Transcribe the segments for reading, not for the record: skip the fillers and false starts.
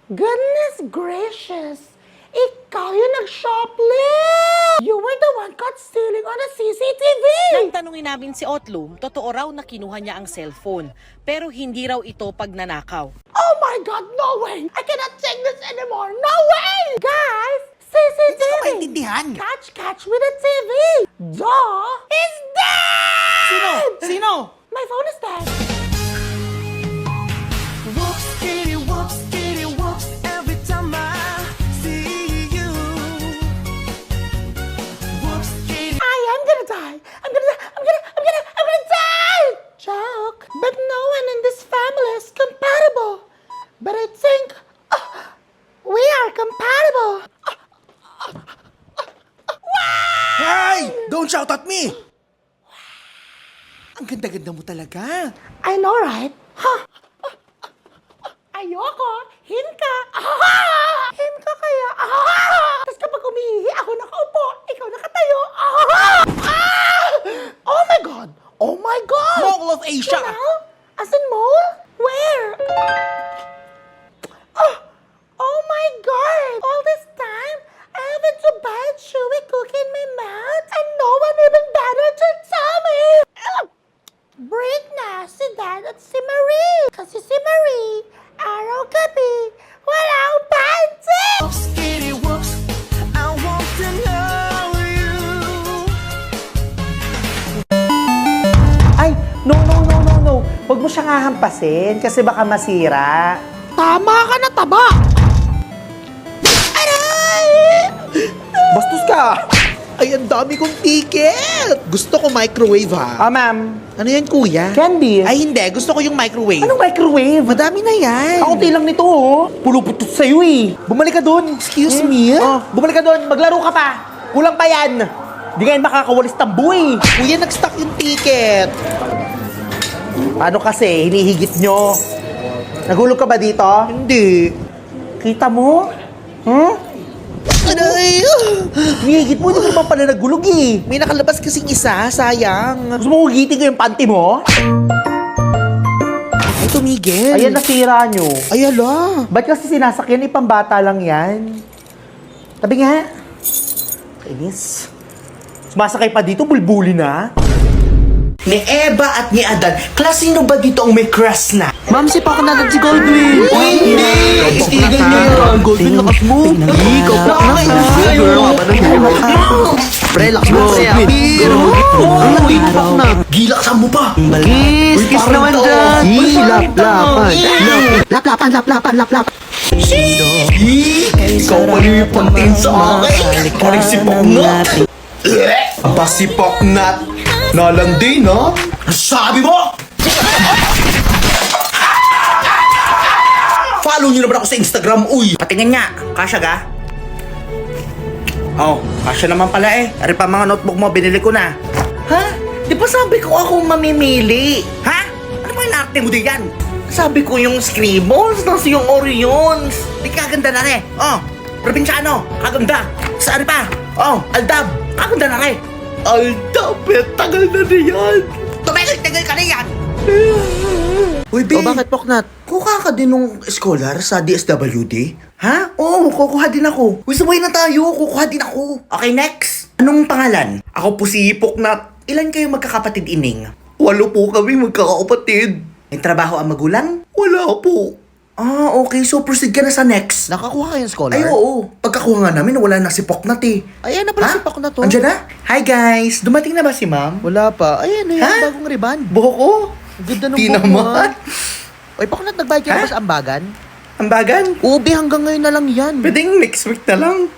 Goodness gracious! Ikaw yung nag-shoplift! You were the one caught stealing on the CCTV! Nang tanungin namin si Otlum, totoo raw na kinuha niya ang cellphone. Pero hindi raw ito pagnanakaw. Oh my God, no way! I cannot take this anymore! No way! Guys, CCTV! Hindi ko maintindihan. Catch with the TV! Duh! Is dead! Sino? My phone is dead! Whoops, kitty, whoops, every time I see you. Whoops, kitty. I am gonna die! I'm gonna die! Joke! But no one in this family is compatible. But I think we are compatible. Hey! Don't shout at me! Ang ganda-ganda mo talaga. I know, right? Huh? Ayoko! Hin ka! Hin ka kaya! Tapos kapag umihihi ako nakaupo, ikaw nakatayo! Oh my God! Oh my God! Mall of Asia! You know? As in mall? Where? Oh my God! All this time, I haven't to bite chewy cookie in my mouth and no one even bothered to tell me! Break na si Dad at si Marie! Kasi si Marie, araw-gabi, walang panty! Whoops, kitty, whoops, I want to know you. Ay, no. Huwag mo siyang hahampasin kasi baka masira. Tama ka na, taba! Aray! Bastos ka! Ay, ang dami kong ticket! Gusto ko microwave, ha? Ma'am. Ano yan, kuya? Candy. Ay, hindi. Gusto ko yung microwave. Anong microwave? Madami na yan. Kaunti lang nito, oh. Puluputot sa'yo, eh. Bumalik ka dun. Excuse me? Oh, bumalik ka dun. Maglaro ka pa. Kulang pa yan. Di ngayon makakawalis tambo, eh. Kuya, nag-stock yung ticket. Paano kasi? Hinihigit nyo. Nagulog ka ba dito? Hindi. Kita mo? Aray! Hinihigit mo. Hindi mo naman pala nagulog, eh. May nakalabas kasing isa. Sayang. Gusto mo hugitin ko yung panty mo? Ay, tumigil. Ayan, nasira nyo. Ay, ala. Ba't kasi sinasakyan? Ipambata lang yan. Tabi nga. Kainis. Sumasakay pa dito, bulbuli na. Ni Eva at ni Adan, klasino ba dito ang may crush na? Ma'am, si Paco na si Goldwyn. Uy, hindi! Istigan niyo yun! Goldwyn, lakas mo. Ikaw pa Pre, lakas mo. Gila ka mo pa! Kiss naman dyan. Laplapan. Ikaw pa rin yung pagtingin sa akin! Parang si Poknat! Aba si Poknat! Nalandi, no? Sabi mo! Follow nyo naman ako sa Instagram, uy! Patingin nga. Kasya ka? Oh, kasya naman pala eh. Ari pa mga notebook mo, binili ko na. Ha? Di ba sabi ko ako mamimili? Ha? Ano ba yung arte mo diyan? Sabi ko yung scribbles, tas yung Orions. Di kaganda na rin. Oh, probinsyano, kaganda. Sa ari pa? Oh, Aldab, kaganda na rin. Aldab, tagal na yan. Tumigil-tigil ka na yan. Uy, B. O bakit, Poknat? Kuha ka din ng scholar sa DSWD? Ha? Oo, kukuha din ako. Uy, sabay na tayo, kukuha din ako. Okay, next. Anong pangalan? Ako po si Poknat. Ilan kayo magkakapatid, Ining? 8 po kami magkakapatid. May trabaho ang magulang? Wala po. Ah, okay. So, proceed ka na sa next. Nakakuha kayong scholar? Ay, oo. Pagkakuha nga namin, wala na si Poknat eh. Ayan na pala Ha? si Poknat to. Andiyan na? Hi guys! Dumating na ba si ma'am? Wala pa. Ayan, ayan. Ha? Bagong riban. Buhok ko? Ang ganda ng Di buhok mo, naman. Oy, Poknat, nagbayad ka na Ha? ba sa ambagan? Ambagan? Ubi, hanggang ngayon na lang yan. Pwedeng next week na lang.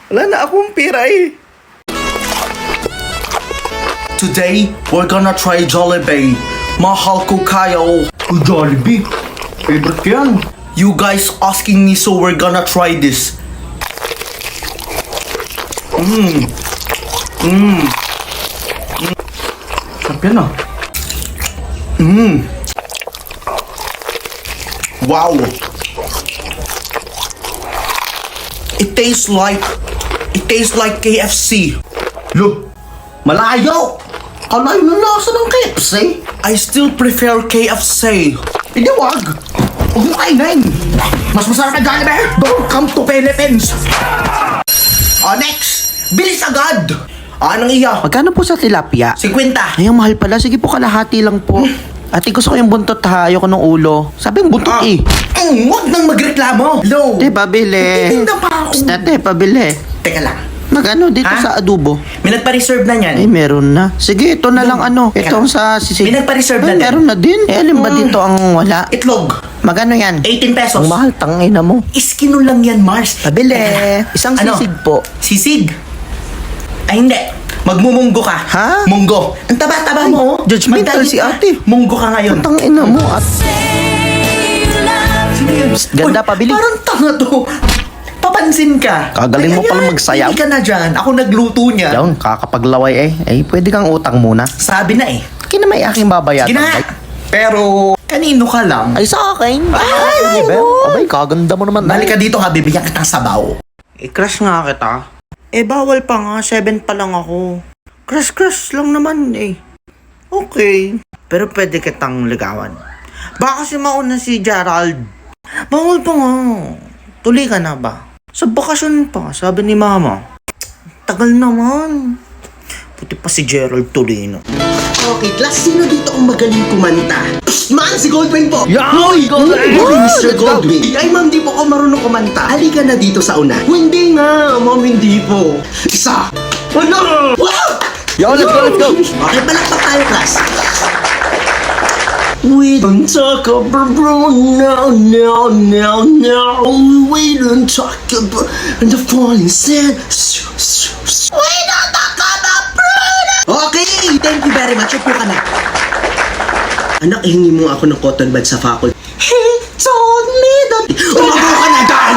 Wala na akong pera eh. Today, we're gonna try Jollibee. Mahal ko kayo. Jollibee? Favorite ko yan. You guys asking me, so we're gonna try this. Sarap yan ah. Wow. It tastes like KFC. Look, malayo! Kalayo ng lasa ng KFC. I still prefer KFC. Hindi wag. Huwag mo kainin. Mas masarap ka Jollibee? Welcome to Philippines! Next! Bilis agad! Anong iya? Magkano po sa tilapia? 50. Ay, ang mahal pala. Sige po, kalahati lang po. Ate, gusto ko yung buntot ha. Ayoko ng ulo. Sabi yung buntot eh. Huwag nang magreklamo. Hello? Ate, pabili. Titinda pa ako. Psst, ate, pabili. Teka lang. Magkano dito Ha? sa adobo? May nagpa-reserve na Ay, niyan. meron na. Sige, ito na lang ano. Teka Ito lang. sa sisig. May nagpa-reserve Ay, na din. meron na din. Eh, alin ba dito ang wala? Itlog. Magkano yan? 18 pesos. Ang mahal, tangina mo. Iskino lang yan, Mars. Pabili. Teka. Isang Ano? sisig po. Sisig? Ay, hindi. Magmumunggo ka. Ha? Munggo. Ang taba-taba mo. oh. judgmental Magdali si ka. ate. Munggo ka ngayon. Tangina mo. At Sino yun? ganda, Uy, pabili. Parang tanga to. Papansin ka. Kagaling mo Ay, pala ayan, magsayaw. Hindi ka na dyan. Ako nagluto niya. Yan, kakapaglaway eh. Ay, pwede kang utang muna. Sabi na eh. Kina may aking babayaran. Sige na. Ay, Pero, kanino ka lang? ay, sa akin. Ay, Bel. Abay, kaganda mo naman. Balik ka dito ha, bibigyan kitang sabaw. Eh, crush nga kita. Eh, bawal pa nga. 7 pa lang ako. Crush lang naman eh. Okay. Pero pwede kitang ligawan. Baka kasi mauna si Gerald. Bawal pa nga. Tuloy ka na ba? Sa bakasyon pa, sabi ni mama. Tagal naman. Puti pa si Gerald tuloy na. Okay, class, sino dito ang magaling kumanta? Man, si Goldwyn po! Hoy, Goldwyn! Mr. Goldwyn! Ay, ma'am, di po ako marunong kumanta. Halika na dito sa una. Hindi nga, ma'am, hindi po. Isa! Ano? Wow! Yo, let's go, let's go! Okay, palakpak tayo, class. We don't talk about no. We don't talk about the falling sand. We don't talk about Bruno. Okay, thank you very much. Upo ka na. Anak, ihingi mo ako ng cotton bud sa faculty. He told me that... Upo ka na, darling!